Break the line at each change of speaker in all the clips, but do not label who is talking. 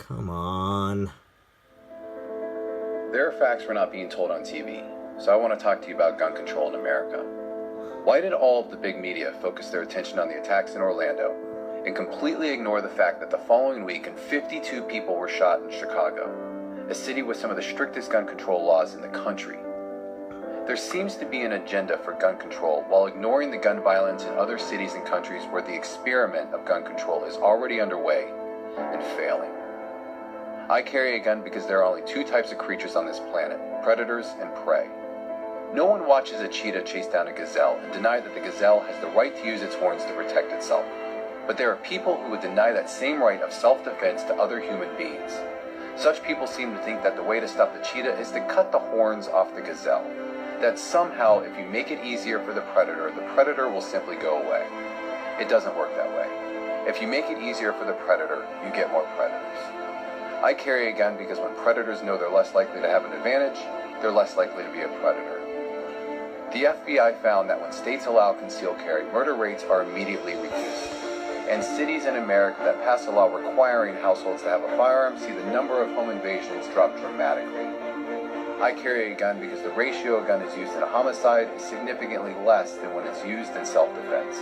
Come on.
There are facts we're not being told on TV, so I want to talk to you about gun control in America. Why did all of the big media focus their attention on the attacks in Orlando and completely ignore the fact that the following weekend 52 people were shot in Chicago, a city with some of the strictest gun control laws in the country? There seems to be an agenda for gun control while ignoring the gun violence in other cities and countries where the experiment of gun control is already underway and failing. I carry a gun because there are only two types of creatures on this planet: predators and prey. No one watches a cheetah chase down a gazelle and deny that the gazelle has the right to use its horns to protect itself. But there are people who would deny that same right of self-defense to other human beings. Such people seem to think that the way to stop the cheetah is to cut the horns off the gazelle. That somehow, if you make it easier for the predator will simply go away. It doesn't work that way. If you make it easier for the predator, you get more predators. I carry a gun because when predators know they're less likely to have an advantage, they're less likely to be a predator. The FBI found that when states allow concealed carry, murder rates are immediately reduced. And cities in America that pass a law requiring households to have a firearm see the number of home invasions drop dramatically. I carry a gun because the ratio a gun is used in a homicide is significantly less than when it's used in self-defense.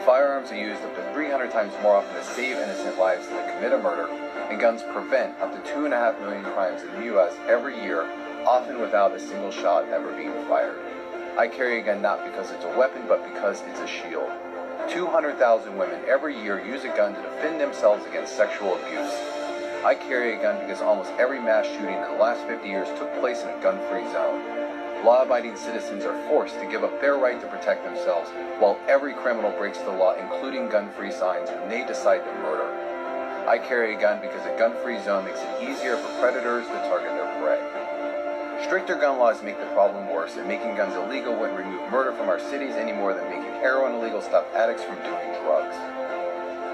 Firearms are used up to 300 times more often to save innocent lives than to commit a murder, and guns prevent up to 2.5 million crimes in the U.S. every year, often without a single shot ever being fired. I carry a gun not because it's a weapon, but because it's a shield. 200,000 women every year use a gun to defend themselves against sexual abuse. I carry a gun because almost every mass shooting in the last 50 years took place in a gun-free zone. Law-abiding citizens are forced to give up their right to protect themselves, while every criminal breaks the law, including gun-free signs, when they decide to murder. I carry a gun because a gun-free zone makes it easier for predators to target their prey. Stricter gun laws make the problem worse, and making guns illegal wouldn't remove murder from our cities any more than making heroin illegal stop addicts from doing drugs.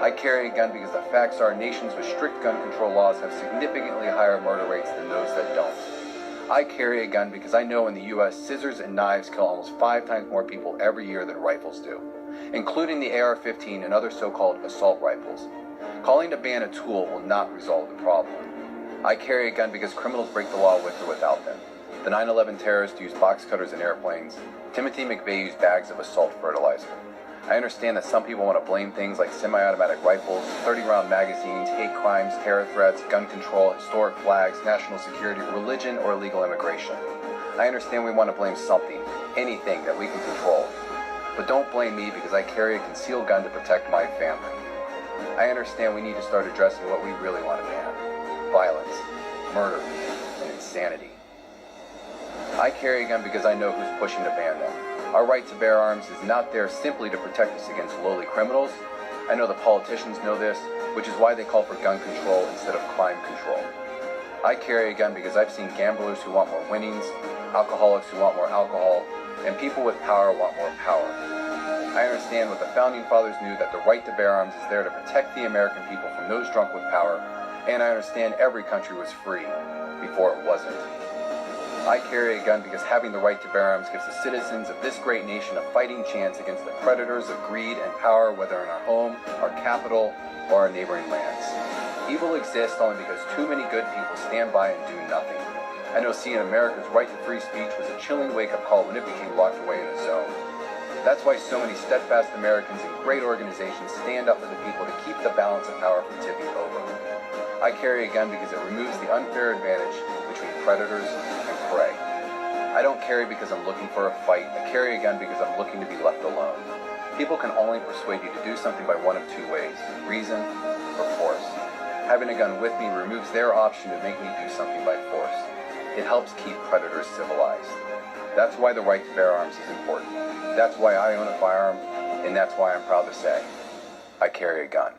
I carry a gun because the facts are nations with strict gun control laws have significantly higher murder rates than those that don't. I carry a gun because I know in the U.S. scissors and knives kill almost 5 times more people every year than rifles do, including the AR-15 and other so-called assault rifles. Calling a ban a tool will not resolve the problem. I carry a gun because criminals break the law with or without them. The 9/11 terrorists used box cutters in airplanes. Timothy McVeigh used bags of assault fertilizer. I understand that some people want to blame things like semi-automatic rifles, 30-round magazines, hate crimes, terror threats, gun control, historic flags, national security, religion, or illegal immigration. I understand we want to blame something, anything that we can control. But don't blame me because I carry a concealed gun to protect my family. I understand we need to start addressing what we really want to ban: violence, murder, and insanity. I carry a gun because I know who's pushing to ban them. Our right to bear arms is not there simply to protect us against lowly criminals. I know the politicians know this, which is why they call for gun control instead of crime control. I carry a gun because I've seen gamblers who want more winnings, alcoholics who want more alcohol, and people with power want more power. I understand what the Founding Fathers knew, that the right to bear arms is there to protect the American people from those drunk with power, and I understand every country was free before it wasn't. I carry a gun because having the right to bear arms gives the citizens of this great nation a fighting chance against the predators of greed and power, whether in our home, our capital, or our neighboring lands. Evil exists only because too many good people stand by and do nothing. I know seeing America's right to free speech was a chilling wake-up call when it became locked away in a zone. That's why so many steadfast Americans and great organizations stand up for the people to keep the balance of power from tipping over. I carry a gun because it removes the unfair advantage between predators and prey. I don't carry because I'm looking for a fight. I carry a gun because I'm looking to be left alone. People can only persuade you to do something by one of two ways: reason or force. Having a gun with me removes their option to make me do something by force. It helps keep predators civilized. That's why the right to bear arms is important. That's why I own a firearm, and that's why I'm proud to say I carry a gun.